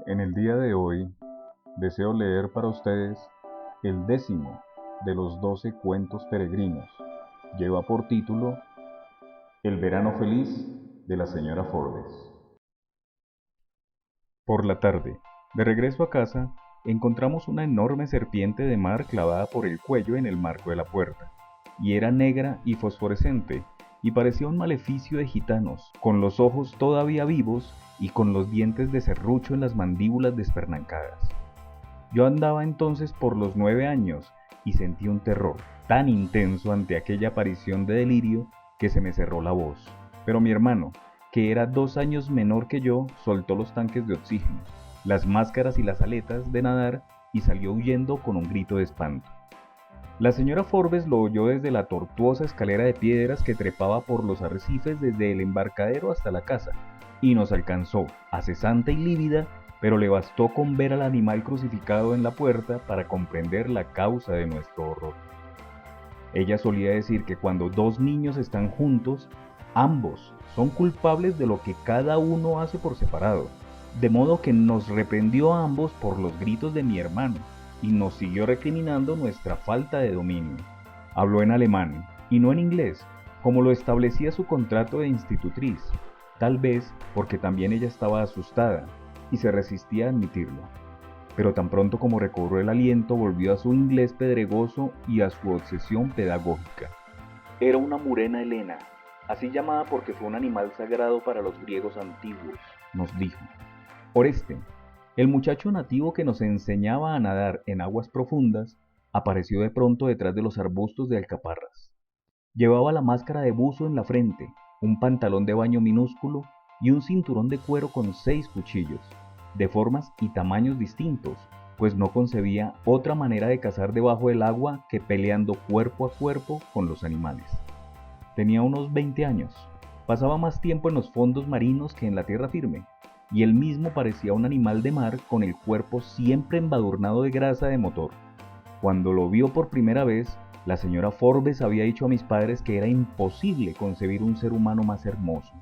En el día de hoy deseo leer para ustedes el 10º de los 12 cuentos peregrinos. Lleva por título El verano feliz de la señora Forbes. Por la tarde, de regreso a casa, encontramos una enorme serpiente de mar clavada por el cuello en el marco de la puerta, y era negra y fosforescente, y parecía un maleficio de gitanos, con los ojos todavía vivos y con los dientes de serrucho en las mandíbulas despernancadas. Yo andaba entonces por los 9 años y sentí un terror tan intenso ante aquella aparición de delirio que se me cerró la voz. Pero mi hermano, que era 2 años menor que yo, soltó los tanques de oxígeno, las máscaras y las aletas de nadar y salió huyendo con un grito de espanto. La señora Forbes lo oyó desde la tortuosa escalera de piedras que trepaba por los arrecifes desde el embarcadero hasta la casa, y nos alcanzó, acesante y lívida, pero le bastó con ver al animal crucificado en la puerta para comprender la causa de nuestro horror. Ella solía decir que cuando dos niños están juntos, ambos son culpables de lo que cada uno hace por separado, de modo que nos reprendió a ambos por los gritos de mi hermano y nos siguió recriminando nuestra falta de dominio. Habló en alemán y no en inglés, como lo establecía su contrato de institutriz, tal vez porque también ella estaba asustada y se resistía a admitirlo. Pero tan pronto como recobró el aliento, volvió a su inglés pedregoso y a su obsesión pedagógica. Era una murena helena, así llamada porque fue un animal sagrado para los griegos antiguos, nos dijo. Oreste, el muchacho nativo que nos enseñaba a nadar en aguas profundas, apareció de pronto detrás de los arbustos de alcaparras. Llevaba la máscara de buzo en la frente, un pantalón de baño minúsculo y un cinturón de cuero con 6 cuchillos, de formas y tamaños distintos, pues no concebía otra manera de cazar debajo del agua que peleando cuerpo a cuerpo con los animales. Tenía unos 20 años, pasaba más tiempo en los fondos marinos que en la tierra firme, y él mismo parecía un animal de mar con el cuerpo siempre embadurnado de grasa de motor. Cuando lo vio por primera vez, la señora Forbes había dicho a mis padres que era imposible concebir un ser humano más hermoso.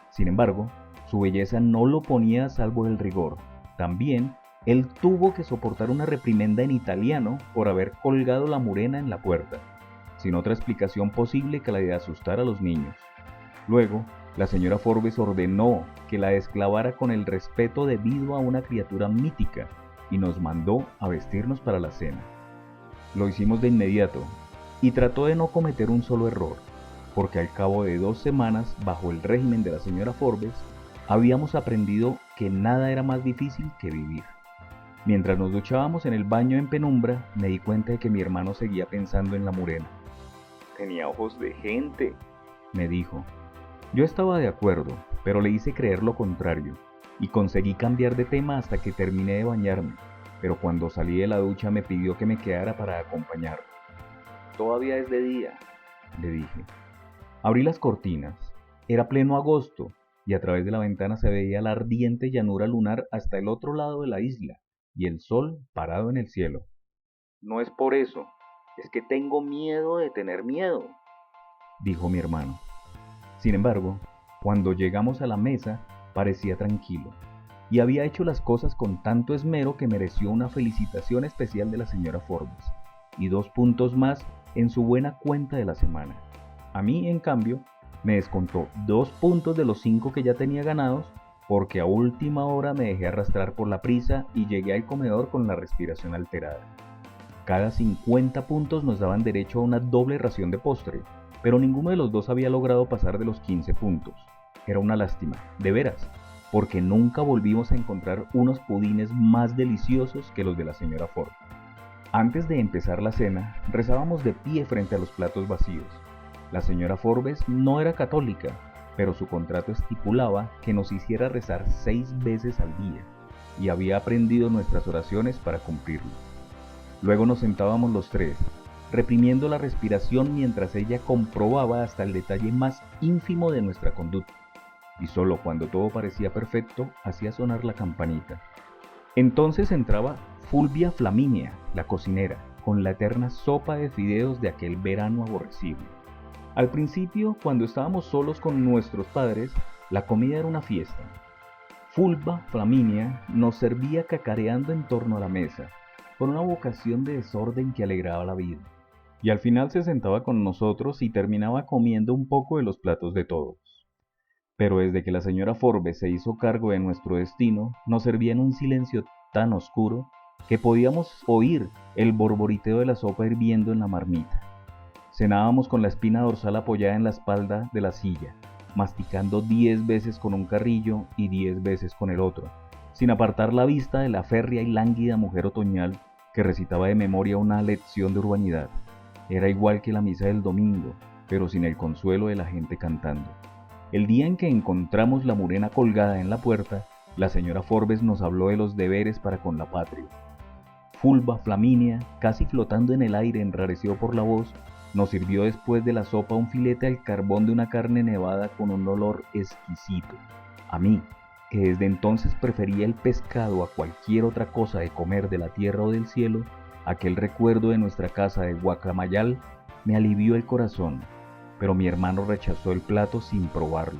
Sin embargo, su belleza no lo ponía a salvo del rigor. También, él tuvo que soportar una reprimenda en italiano por haber colgado la murena en la puerta, sin otra explicación posible que la de asustar a los niños. Luego, la señora Forbes ordenó que la esclavara con el respeto debido a una criatura mítica y nos mandó a vestirnos para la cena. Lo hicimos de inmediato y trató de no cometer un solo error, porque al cabo de 2 semanas, bajo el régimen de la señora Forbes, habíamos aprendido que nada era más difícil que vivir. Mientras nos duchábamos en el baño en penumbra, me di cuenta de que mi hermano seguía pensando en la murena. Tenía ojos de gente, me dijo. Yo estaba de acuerdo, pero le hice creer lo contrario, y conseguí cambiar de tema hasta que terminé de bañarme, pero cuando salí de la ducha me pidió que me quedara para acompañarlo. Todavía es de día, le dije. Abrí las cortinas. Era pleno agosto, y a través de la ventana se veía la ardiente llanura lunar hasta el otro lado de la isla, y el sol parado en el cielo. No es por eso, es que tengo miedo de tener miedo, dijo mi hermano. Sin embargo, cuando llegamos a la mesa, parecía tranquilo, y había hecho las cosas con tanto esmero que mereció una felicitación especial de la señora Forbes, y 2 puntos más en su buena cuenta de la semana. A mí, en cambio, me descontó 2 puntos de los 5 que ya tenía ganados, porque a última hora me dejé arrastrar por la prisa y llegué al comedor con la respiración alterada. Cada 50 puntos nos daban derecho a una doble ración de postre, pero ninguno de los dos había logrado pasar de los 15 puntos. Era una lástima, de veras, porque nunca volvimos a encontrar unos pudines más deliciosos que los de la señora Ford. Antes de empezar la cena, rezábamos de pie frente a los platos vacíos. La señora Forbes no era católica, pero su contrato estipulaba que nos hiciera rezar 6 veces al día, y había aprendido nuestras oraciones para cumplirlo. Luego nos sentábamos los tres, reprimiendo la respiración mientras ella comprobaba hasta el detalle más ínfimo de nuestra conducta, y solo cuando todo parecía perfecto hacía sonar la campanita. Entonces entraba Fulvia Flaminia, la cocinera, con la eterna sopa de fideos de aquel verano aborrecible. Al principio, cuando estábamos solos con nuestros padres, la comida era una fiesta. Fulva Flaminia nos servía cacareando en torno a la mesa, con una vocación de desorden que alegraba la vida, y al final se sentaba con nosotros y terminaba comiendo un poco de los platos de todos. Pero desde que la señora Forbes se hizo cargo de nuestro destino, nos servía en un silencio tan oscuro que podíamos oír el borboriteo de la sopa hirviendo en la marmita. Cenábamos con la espina dorsal apoyada en la espalda de la silla, masticando 10 veces con un carrillo y 10 veces con el otro, sin apartar la vista de la férrea y lánguida mujer otoñal que recitaba de memoria una lección de urbanidad. Era igual que la misa del domingo, pero sin el consuelo de la gente cantando. El día en que encontramos la murena colgada en la puerta, la señora Forbes nos habló de los deberes para con la patria. Fulva Flaminia, casi flotando en el aire enrarecido por la voz, nos sirvió después de la sopa un filete al carbón de una carne nevada con un olor exquisito. A mí, que desde entonces prefería el pescado a cualquier otra cosa de comer de la tierra o del cielo, aquel recuerdo de nuestra casa de Guacamayal me alivió el corazón, pero mi hermano rechazó el plato sin probarlo.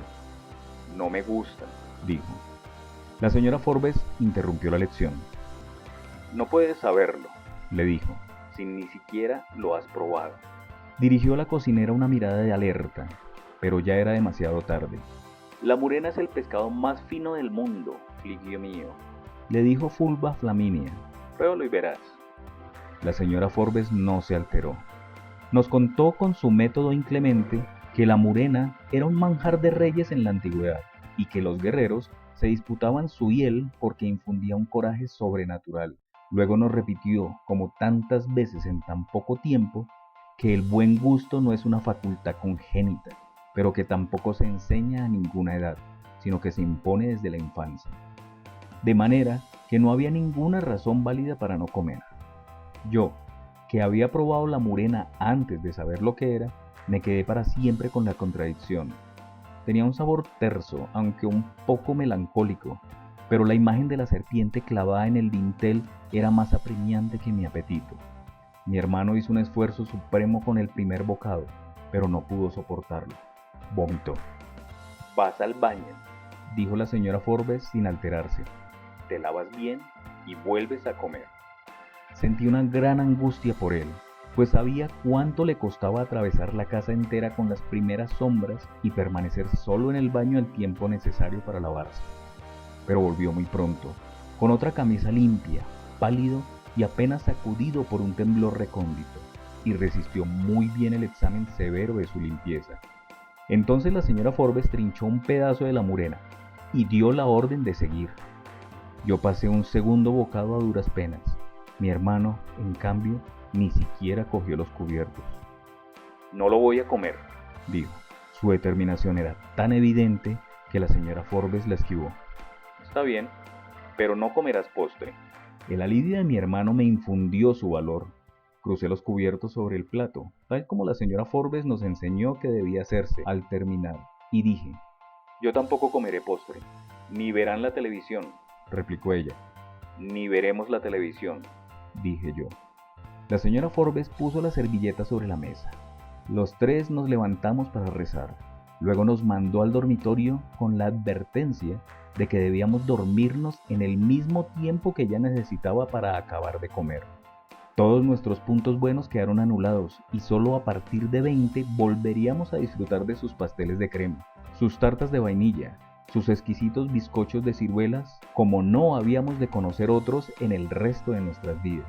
No me gusta, dijo. La señora Forbes interrumpió la lección. No puedes saberlo, le dijo, si ni siquiera lo has probado. Dirigió a la cocinera una mirada de alerta, pero ya era demasiado tarde. La murena es el pescado más fino del mundo, hijo mío, le dijo Fulva Flaminia. Pruébalo y verás. La señora Forbes no se alteró. Nos contó con su método inclemente que la murena era un manjar de reyes en la antigüedad y que los guerreros se disputaban su hiel porque infundía un coraje sobrenatural. Luego nos repitió, como tantas veces en tan poco tiempo, que el buen gusto no es una facultad congénita, pero que tampoco se enseña a ninguna edad, sino que se impone desde la infancia. De manera que no había ninguna razón válida para no comer. Yo, que había probado la murena antes de saber lo que era, me quedé para siempre con la contradicción. Tenía un sabor terso, aunque un poco melancólico, pero la imagen de la serpiente clavada en el dintel era más apremiante que mi apetito. Mi hermano hizo un esfuerzo supremo con el primer bocado, pero no pudo soportarlo. Vomitó. Vas al baño, dijo la señora Forbes sin alterarse. Te lavas bien y vuelves a comer. Sentí una gran angustia por él, pues sabía cuánto le costaba atravesar la casa entera con las primeras sombras y permanecer solo en el baño el tiempo necesario para lavarse. Pero volvió muy pronto, con otra camisa limpia, pálido y apenas sacudido por un temblor recóndito, y resistió muy bien el examen severo de su limpieza. Entonces la señora Forbes trinchó un pedazo de la murena y dio la orden de seguir. Yo pasé un segundo bocado a duras penas. Mi hermano, en cambio, ni siquiera cogió los cubiertos. No lo voy a comer, dijo. Su determinación era tan evidente que la señora Forbes la esquivó. Está bien, pero no comerás postre. El alivio de mi hermano me infundió su valor. Crucé los cubiertos sobre el plato, tal como la señora Forbes nos enseñó que debía hacerse al terminar, y dije: Yo tampoco comeré postre. Ni verán la televisión, replicó ella. Ni veremos la televisión, dije yo. La señora Forbes puso la servilleta sobre la mesa. Los tres nos levantamos para rezar. Luego nos mandó al dormitorio con la advertencia de que debíamos dormirnos en el mismo tiempo que ella necesitaba para acabar de comer. Todos nuestros puntos buenos quedaron anulados y solo a partir de 20 volveríamos a disfrutar de sus pasteles de crema, sus tartas de vainilla, sus exquisitos bizcochos de ciruelas, como no habíamos de conocer otros en el resto de nuestras vidas.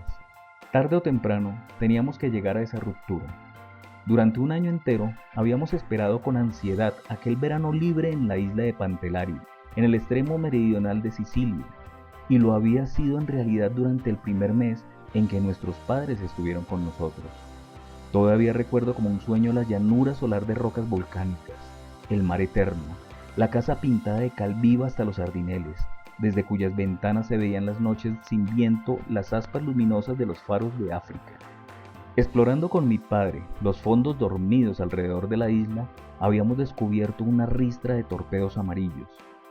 Tarde o temprano teníamos que llegar a esa ruptura. Durante un año entero habíamos esperado con ansiedad aquel verano libre en la isla de Pantelari, en el extremo meridional de Sicilia, y lo había sido en realidad durante el primer mes en que nuestros padres estuvieron con nosotros. Todavía recuerdo como un sueño la llanura solar de rocas volcánicas, el mar eterno, la casa pintada de cal viva hasta los sardineles, desde cuyas ventanas se veían las noches sin viento las aspas luminosas de los faros de África. Explorando con mi padre los fondos dormidos alrededor de la isla, habíamos descubierto una ristra de torpedos amarillos,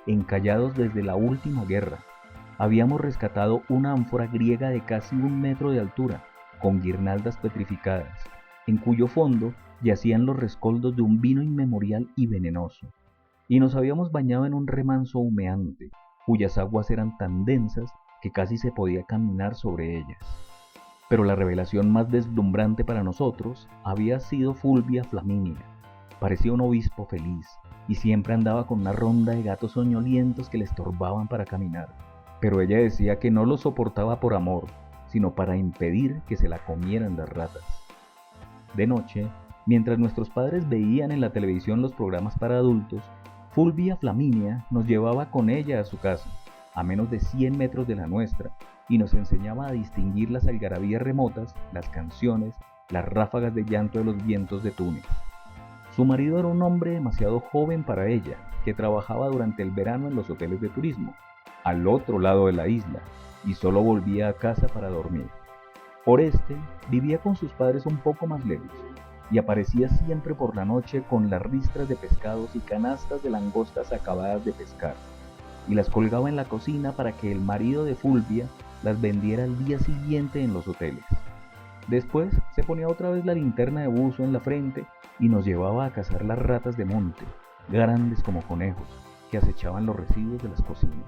encallados desde la última guerra. Habíamos rescatado una ánfora griega de casi 1 metro de altura, con guirnaldas petrificadas, en cuyo fondo yacían los rescoldos de un vino inmemorial y venenoso. Y nos habíamos bañado en un remanso humeante, cuyas aguas eran tan densas que casi se podía caminar sobre ellas. Pero la revelación más deslumbrante para nosotros había sido Fulvia Flaminia. Parecía un obispo feliz y siempre andaba con una ronda de gatos soñolientos que le estorbaban para caminar. Pero ella decía que no los soportaba por amor, sino para impedir que se la comieran las ratas. De noche, mientras nuestros padres veían en la televisión los programas para adultos, Fulvia Flaminia nos llevaba con ella a su casa, a menos de 100 metros de la nuestra, y nos enseñaba a distinguir las algarabías remotas, las canciones, las ráfagas de llanto de los vientos de Túnez. Su marido era un hombre demasiado joven para ella, que trabajaba durante el verano en los hoteles de turismo, al otro lado de la isla, y solo volvía a casa para dormir. Oreste vivía con sus padres un poco más lejos, y aparecía siempre por la noche con las ristras de pescados y canastas de langostas acabadas de pescar, y las colgaba en la cocina para que el marido de Fulvia las vendiera al día siguiente en los hoteles. Después se ponía otra vez la linterna de buzo en la frente y nos llevaba a cazar las ratas de monte, grandes como conejos, que acechaban los residuos de las cocinas.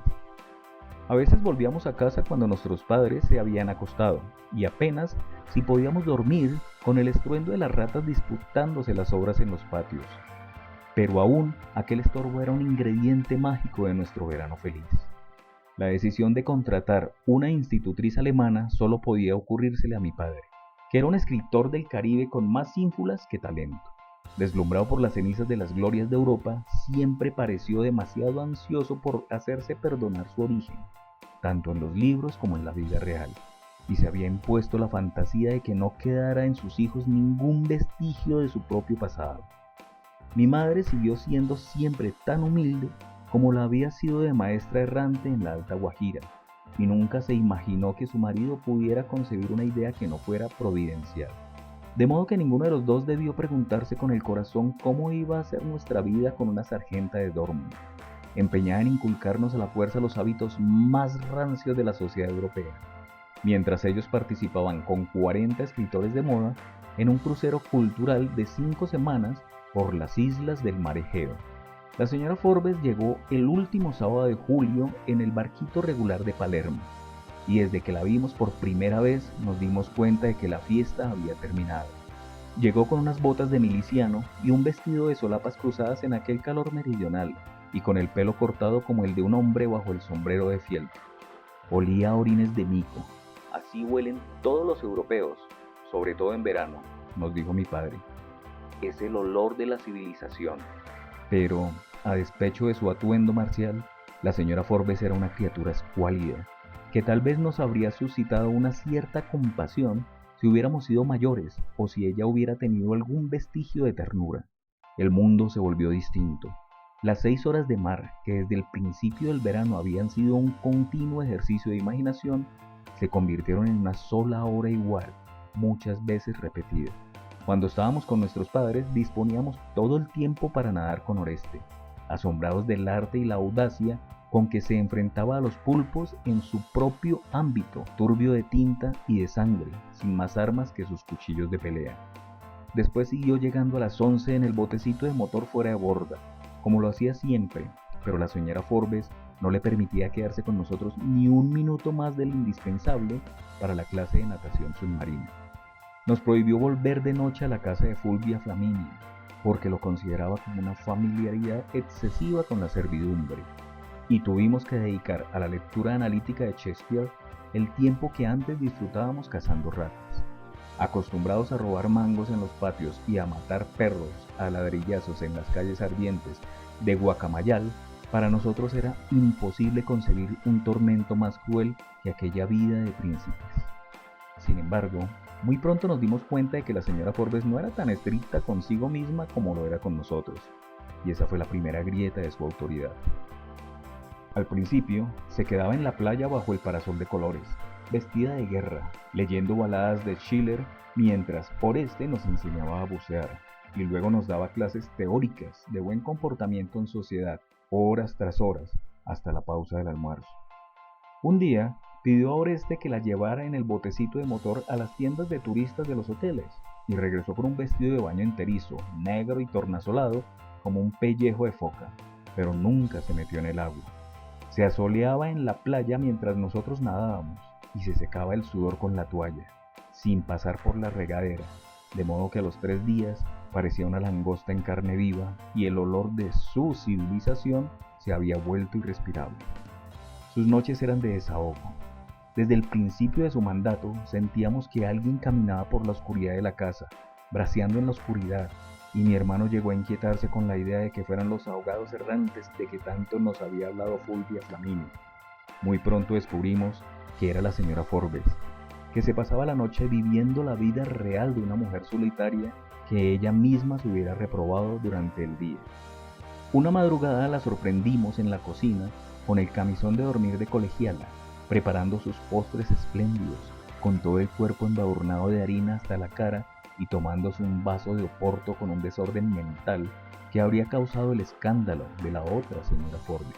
A veces volvíamos a casa cuando nuestros padres se habían acostado, y apenas si podíamos dormir con el estruendo de las ratas disputándose las sobras en los patios. Pero aún aquel estorbo era un ingrediente mágico de nuestro verano feliz. La decisión de contratar una institutriz alemana solo podía ocurrírsele a mi padre, que era un escritor del Caribe con más ínfulas que talento. Deslumbrado por las cenizas de las glorias de Europa, siempre pareció demasiado ansioso por hacerse perdonar su origen, tanto en los libros como en la vida real, y se había impuesto la fantasía de que no quedara en sus hijos ningún vestigio de su propio pasado. Mi madre siguió siendo siempre tan humilde como la había sido de maestra errante en la Alta Guajira, y nunca se imaginó que su marido pudiera concebir una idea que no fuera providencial. De modo que ninguno de los dos debió preguntarse con el corazón cómo iba a ser nuestra vida con una sargenta de Dortmund, empeñada en inculcarnos a la fuerza los hábitos más rancios de la sociedad europea, mientras ellos participaban con 40 escritores de moda en un crucero cultural de 5 semanas por las islas del mar Egeo. La señora Forbes llegó el último sábado de julio en el barquito regular de Palermo, y desde que la vimos por primera vez nos dimos cuenta de que la fiesta había terminado. Llegó con unas botas de miliciano y un vestido de solapas cruzadas en aquel calor meridional, y con el pelo cortado como el de un hombre bajo el sombrero de fieltro. Olía a orines de mico. Así huelen todos los europeos, sobre todo en verano, nos dijo mi padre. Es el olor de la civilización. Pero, a despecho de su atuendo marcial, la señora Forbes era una criatura escuálida, que tal vez nos habría suscitado una cierta compasión si hubiéramos sido mayores o si ella hubiera tenido algún vestigio de ternura. El mundo se volvió distinto. Las 6 horas de mar, que desde el principio del verano habían sido un continuo ejercicio de imaginación, se convirtieron en una sola hora igual, muchas veces repetida. Cuando estábamos con nuestros padres, disponíamos todo el tiempo para nadar con Oreste, asombrados del arte y la audacia con que se enfrentaba a los pulpos en su propio ámbito, turbio de tinta y de sangre, sin más armas que sus cuchillos de pelea. Después siguió llegando a las 11 en el botecito de motor fuera de borda, como lo hacía siempre, pero la señora Forbes no le permitía quedarse con nosotros ni un minuto más del indispensable para la clase de natación submarina. Nos prohibió volver de noche a la casa de Fulvia Flaminia, porque lo consideraba como una familiaridad excesiva con la servidumbre, y tuvimos que dedicar a la lectura analítica de Shakespeare el tiempo que antes disfrutábamos cazando ratas. Acostumbrados a robar mangos en los patios y a matar perros a ladrillazos en las calles ardientes de Guacamayal, para nosotros era imposible concebir un tormento más cruel que aquella vida de príncipes. Sin embargo, muy pronto nos dimos cuenta de que la señora Forbes no era tan estricta consigo misma como lo era con nosotros, y esa fue la primera grieta de su autoridad. Al principio, se quedaba en la playa bajo el parasol de colores, vestida de guerra, leyendo baladas de Schiller, mientras Oreste nos enseñaba a bucear, y luego nos daba clases teóricas de buen comportamiento en sociedad, horas tras horas, hasta la pausa del almuerzo. Un día, pidió a Oreste que la llevara en el botecito de motor a las tiendas de turistas de los hoteles, y regresó con un vestido de baño enterizo, negro y tornasolado, como un pellejo de foca, pero nunca se metió en el agua. Se asoleaba en la playa mientras nosotros nadábamos y se secaba el sudor con la toalla, sin pasar por la regadera, de modo que a los 3 días parecía una langosta en carne viva y el olor de su civilización se había vuelto irrespirable. Sus noches eran de desahogo. Desde el principio de su mandato sentíamos que alguien caminaba por la oscuridad de la casa, braceando en la oscuridad, y mi hermano llegó a inquietarse con la idea de que fueran los ahogados errantes de que tanto nos había hablado Fulvia Flamini. Muy pronto descubrimos que era la señora Forbes, que se pasaba la noche viviendo la vida real de una mujer solitaria que ella misma se hubiera reprobado durante el día. Una madrugada la sorprendimos en la cocina con el camisón de dormir de colegiala, preparando sus postres espléndidos, con todo el cuerpo embadurnado de harina hasta la cara y tomándose un vaso de oporto con un desorden mental que habría causado el escándalo de la otra señora Forbes.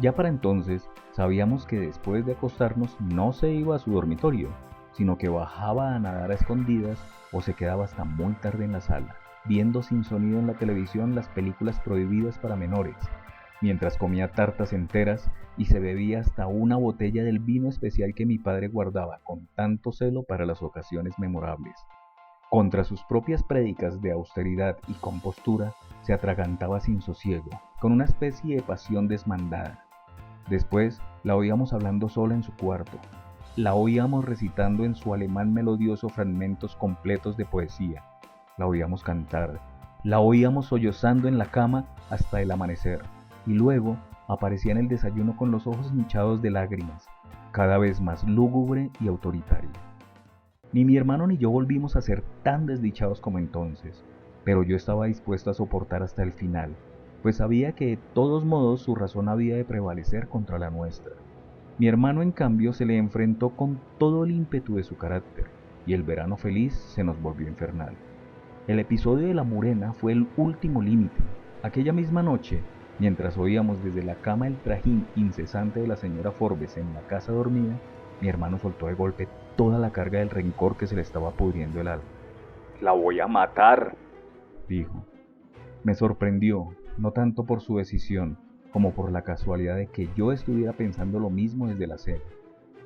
Ya para entonces sabíamos que después de acostarnos no se iba a su dormitorio, sino que bajaba a nadar a escondidas o se quedaba hasta muy tarde en la sala, viendo sin sonido en la televisión las películas prohibidas para menores, mientras comía tartas enteras y se bebía hasta una botella del vino especial que mi padre guardaba con tanto celo para las ocasiones memorables. Contra sus propias prédicas de austeridad y compostura se atragantaba sin sosiego, con una especie de pasión desmandada. Después la oíamos hablando sola en su cuarto. La oíamos recitando en su alemán melodioso fragmentos completos de poesía. La oíamos cantar. La oíamos sollozando en la cama hasta el amanecer. Y luego aparecía en el desayuno con los ojos hinchados de lágrimas, cada vez más lúgubre y autoritaria. Ni mi hermano ni yo volvimos a ser tan desdichados como entonces, pero yo estaba dispuesto a soportar hasta el final, pues sabía que de todos modos su razón había de prevalecer contra la nuestra. Mi hermano, en cambio, se le enfrentó con todo el ímpetu de su carácter, y el verano feliz se nos volvió infernal. El episodio de la Murena fue el último límite. Aquella misma noche, mientras oíamos desde la cama el trajín incesante de la señora Forbes en la casa dormida, mi hermano soltó de golpe toda la carga del rencor que se le estaba pudriendo el alma. «La voy a matar», dijo. Me sorprendió, no tanto por su decisión, como por la casualidad de que yo estuviera pensando lo mismo desde la cena.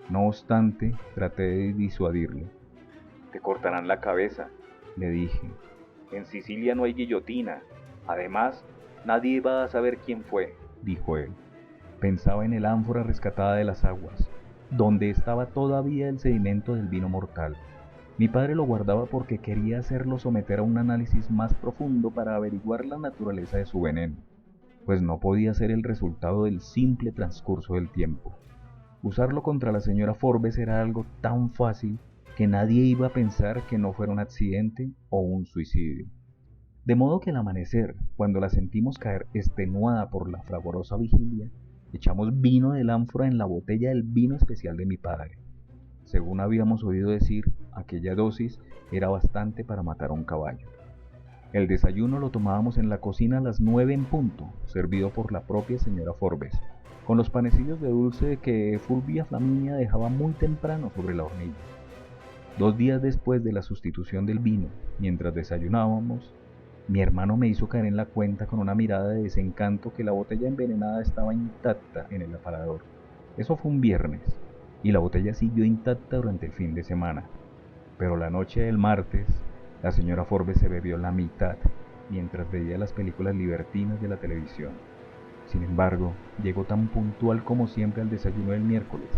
No obstante, traté de disuadirlo. «Te cortarán la cabeza», le dije. «En Sicilia no hay guillotina. Además, nadie va a saber quién fue», dijo él. Pensaba en el ánfora rescatada de las aguas, donde estaba todavía el sedimento del vino mortal. Mi padre lo guardaba porque quería hacerlo someter a un análisis más profundo para averiguar la naturaleza de su veneno, pues no podía ser el resultado del simple transcurso del tiempo. Usarlo contra la señora Forbes era algo tan fácil que nadie iba a pensar que no fuera un accidente o un suicidio. De modo que al amanecer, cuando la sentimos caer extenuada por la fragorosa vigilia, echamos vino del ánfora en la botella del vino especial de mi padre. Según habíamos oído decir, aquella dosis era bastante para matar a un caballo. El desayuno lo tomábamos en la cocina a las 9 en punto, servido por la propia señora Forbes, con los panecillos de dulce que Fulvia Flaminia dejaba muy temprano sobre la hornilla. 2 días después de la sustitución del vino, mientras desayunábamos, mi hermano me hizo caer en la cuenta con una mirada de desencanto que la botella envenenada estaba intacta en el aparador. Eso fue un viernes, y la botella siguió intacta durante el fin de semana. Pero la noche del martes, la señora Forbes se bebió la mitad, mientras veía las películas libertinas de la televisión. Sin embargo, llegó tan puntual como siempre al desayuno del miércoles.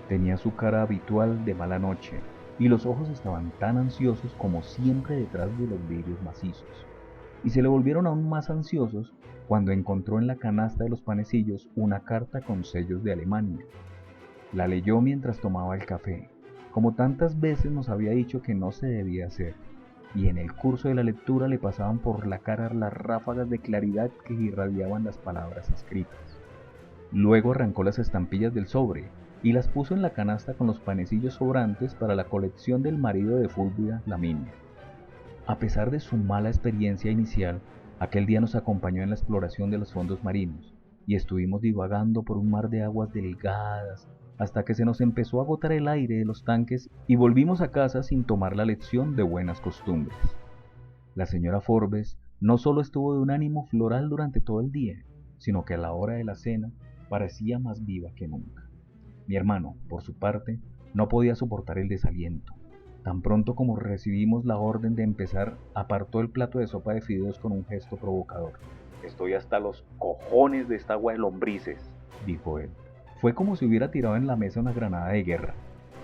Tenía su cara habitual de mala noche, y los ojos estaban tan ansiosos como siempre detrás de los vidrios macizos. Y se le volvieron aún más ansiosos cuando encontró en la canasta de los panecillos una carta con sellos de Alemania. La leyó mientras tomaba el café, como tantas veces nos había dicho que no se debía hacer, y en el curso de la lectura le pasaban por la cara las ráfagas de claridad que irradiaban las palabras escritas. Luego arrancó las estampillas del sobre y las puso en la canasta con los panecillos sobrantes para la colección del marido de Fulvia Flaminia. A pesar de su mala experiencia inicial, aquel día nos acompañó en la exploración de los fondos marinos, y estuvimos divagando por un mar de aguas delgadas, hasta que se nos empezó a agotar el aire de los tanques y volvimos a casa sin tomar la lección de buenas costumbres. La señora Forbes no solo estuvo de un ánimo floral durante todo el día, sino que a la hora de la cena parecía más viva que nunca. Mi hermano, por su parte, no podía soportar el desaliento. Tan pronto como recibimos la orden de empezar, apartó el plato de sopa de fideos con un gesto provocador. Estoy hasta los cojones de esta agua de lombrices, dijo él. Fue como si hubiera tirado en la mesa una granada de guerra.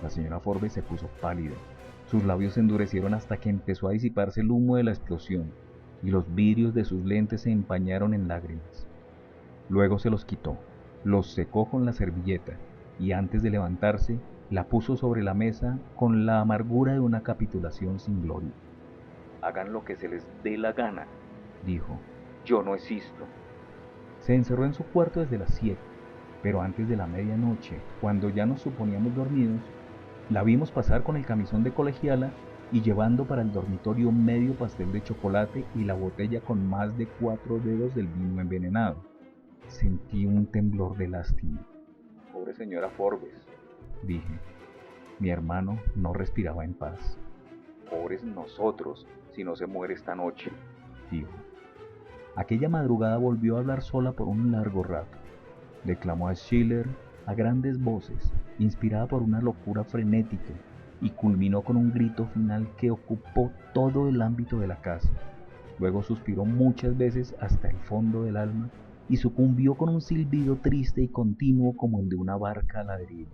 La señora Forbes se puso pálida. Sus labios se endurecieron hasta que empezó a disiparse el humo de la explosión, y los vidrios de sus lentes se empañaron en lágrimas. Luego se los quitó, los secó con la servilleta, y antes de levantarse, la puso sobre la mesa con la amargura de una capitulación sin gloria. Hagan lo que se les dé la gana, dijo. Yo no existo. Se encerró en su cuarto desde las 7, pero antes de la medianoche, cuando ya nos suponíamos dormidos, la vimos pasar con el camisón de colegiala y llevando para el dormitorio medio pastel de chocolate y la botella con más de 4 dedos del vino envenenado. Sentí un temblor de lástima. Pobre señora Forbes, dije. Mi hermano no respiraba en paz. Pobres nosotros si no se muere esta noche, dijo. Aquella madrugada volvió a hablar sola por un largo rato. Declamó a Schiller a grandes voces, inspirada por una locura frenética, y culminó con un grito final que ocupó todo el ámbito de la casa. Luego suspiró muchas veces hasta el fondo del alma y sucumbió con un silbido triste y continuo como el de una barca a la deriva.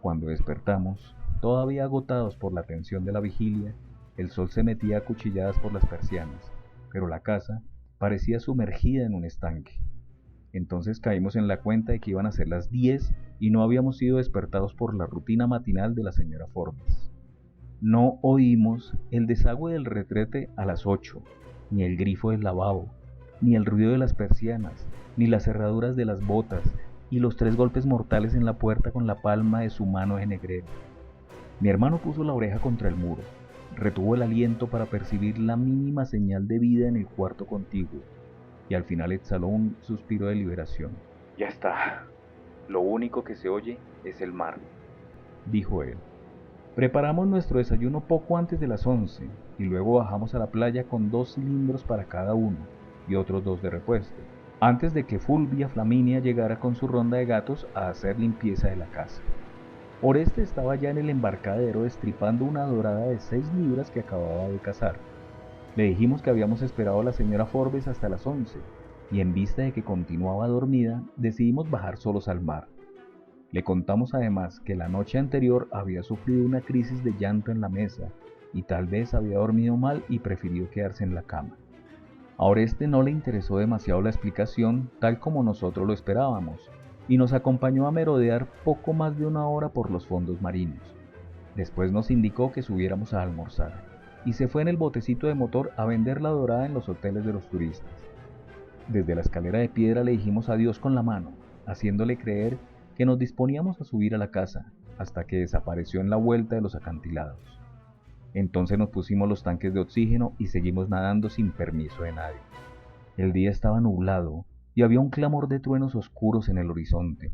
Cuando despertamos, todavía agotados por la tensión de la vigilia, el sol se metía a cuchilladas por las persianas, pero la casa parecía sumergida en un estanque. Entonces caímos en la cuenta de que iban a ser las 10 y no habíamos sido despertados por la rutina matinal de la señora Forbes. No oímos el desagüe del retrete a las 8, ni el grifo del lavabo, ni el ruido de las persianas, ni las cerraduras de las botas, y los 3 golpes mortales en la puerta con la palma de su mano de negrero. Mi hermano puso la oreja contra el muro, retuvo el aliento para percibir la mínima señal de vida en el cuarto contiguo, y al final exhaló un suspiro de liberación. Ya está. Lo único que se oye es el mar, dijo él. Preparamos nuestro desayuno poco antes de las 11 y luego bajamos a la playa con 2 cilindros para cada uno y otros 2 de repuesto, antes de que Fulvia Flaminia llegara con su ronda de gatos a hacer limpieza de la casa. Oreste estaba ya en el embarcadero destripando una dorada de 6 libras que acababa de cazar. Le dijimos que habíamos esperado a la señora Forbes hasta las 11, y en vista de que continuaba dormida, decidimos bajar solos al mar. Le contamos además que la noche anterior había sufrido una crisis de llanto en la mesa, y tal vez había dormido mal y prefirió quedarse en la cama. A Oreste no le interesó demasiado la explicación, tal como nosotros lo esperábamos, y nos acompañó a merodear poco más de 1 hora por los fondos marinos. Después nos indicó que subiéramos a almorzar, y se fue en el botecito de motor a vender la dorada en los hoteles de los turistas. Desde la escalera de piedra le dijimos adiós con la mano, haciéndole creer que nos disponíamos a subir a la casa, hasta que desapareció en la vuelta de los acantilados. Entonces nos pusimos los tanques de oxígeno y seguimos nadando sin permiso de nadie. El día estaba nublado y había un clamor de truenos oscuros en el horizonte,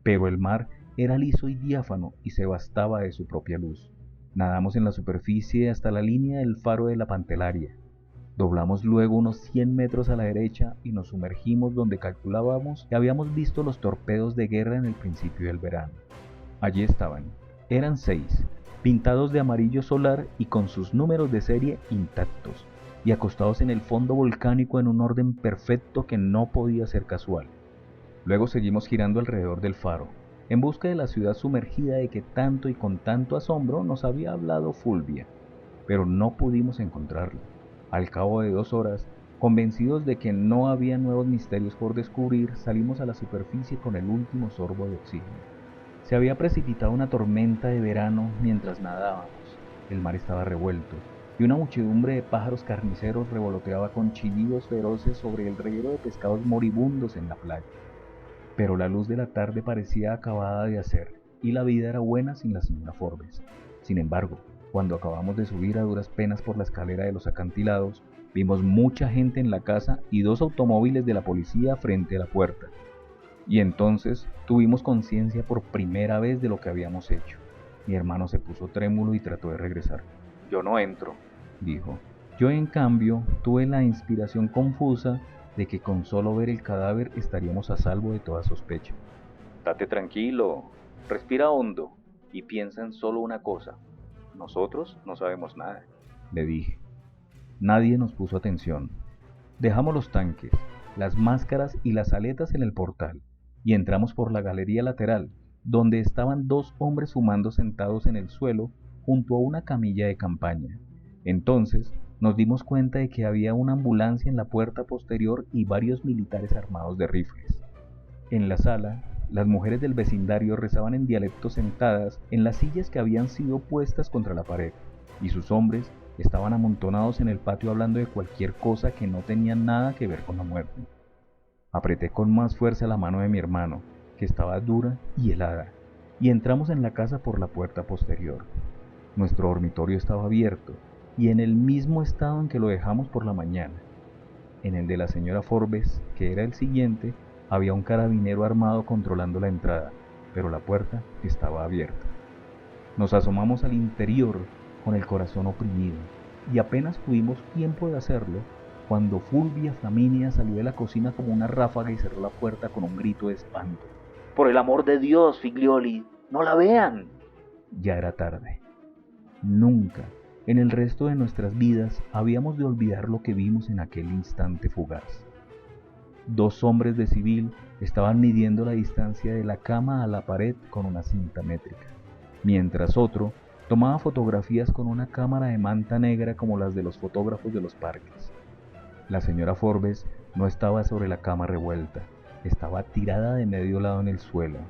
pero el mar era liso y diáfano y se bastaba de su propia luz. Nadamos en la superficie hasta la línea del faro de la Pantelaria. Doblamos luego unos 100 metros a la derecha y nos sumergimos donde calculábamos que habíamos visto los torpedos de guerra en el principio del verano. Allí estaban. Eran 6, pintados de amarillo solar y con sus números de serie intactos, y acostados en el fondo volcánico en un orden perfecto que no podía ser casual. Luego seguimos girando alrededor del faro, en busca de la ciudad sumergida de que tanto y con tanto asombro nos había hablado Fulvia, pero no pudimos encontrarla. Al cabo de 2 horas, convencidos de que no había nuevos misterios por descubrir, salimos a la superficie con el último sorbo de oxígeno. Se había precipitado una tormenta de verano mientras nadábamos. El mar estaba revuelto, y una muchedumbre de pájaros carniceros revoloteaba con chillidos feroces sobre el reguero de pescados moribundos en la playa. Pero la luz de la tarde parecía acabada de hacer, y la vida era buena sin la señora Forbes. Sin embargo, cuando acabamos de subir a duras penas por la escalera de los acantilados, vimos mucha gente en la casa y 2 automóviles de la policía frente a la puerta. Y entonces tuvimos conciencia por primera vez de lo que habíamos hecho. Mi hermano se puso trémulo y trató de regresar. Yo no entro, dijo. Yo, en cambio, tuve la inspiración confusa de que con solo ver el cadáver estaríamos a salvo de toda sospecha. Date tranquilo, respira hondo y piensa en solo una cosa. Nosotros no sabemos nada. Le dije. Nadie nos puso atención. Dejamos los tanques, las máscaras y las aletas en el portal y entramos por la galería lateral, donde estaban dos hombres fumando sentados en el suelo junto a una camilla de campaña. Entonces nos dimos cuenta de que había una ambulancia en la puerta posterior y varios militares armados de rifles. En la sala, las mujeres del vecindario rezaban en dialecto sentadas en las sillas que habían sido puestas contra la pared, y sus hombres estaban amontonados en el patio hablando de cualquier cosa que no tenía nada que ver con la muerte. Apreté con más fuerza la mano de mi hermano, que estaba dura y helada, y entramos en la casa por la puerta posterior. Nuestro dormitorio estaba abierto, y en el mismo estado en que lo dejamos por la mañana. En el de la señora Forbes, que era el siguiente, había un carabinero armado controlando la entrada, pero la puerta estaba abierta. Nos asomamos al interior con el corazón oprimido, y apenas tuvimos tiempo de hacerlo cuando Fulvia Flaminia salió de la cocina como una ráfaga y cerró la puerta con un grito de espanto. Por el amor de Dios, Figlioli, no la vean. Ya era tarde. Nunca, en el resto de nuestras vidas, habíamos de olvidar lo que vimos en aquel instante fugaz. Dos hombres de civil estaban midiendo la distancia de la cama a la pared con una cinta métrica, mientras otro tomaba fotografías con una cámara de manta negra como las de los fotógrafos de los parques. La señora Forbes no estaba sobre la cama revuelta, estaba tirada de medio lado en el suelo,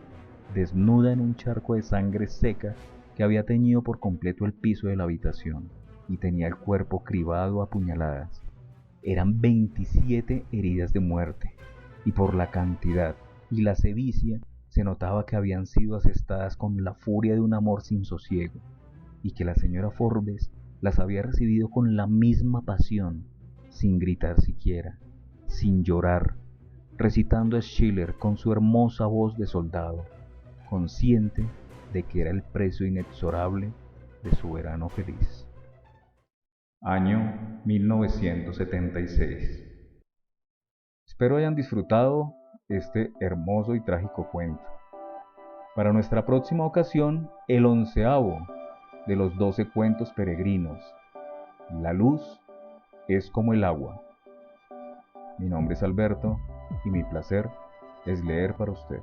desnuda en un charco de sangre seca que había teñido por completo el piso de la habitación, y tenía el cuerpo cribado a puñaladas. Eran 27 heridas de muerte, y por la cantidad y la sevicia se notaba que habían sido asestadas con la furia de un amor sin sosiego, y que la señora Forbes las había recibido con la misma pasión, sin gritar siquiera, sin llorar, recitando a Schiller con su hermosa voz de soldado, consciente de que era el precio inexorable de su verano feliz. Año 1976. Espero hayan disfrutado este hermoso y trágico cuento. Para nuestra próxima ocasión, el 11º de los 12 cuentos peregrinos. La luz es como el agua. Mi nombre es Alberto y mi placer es leer para usted.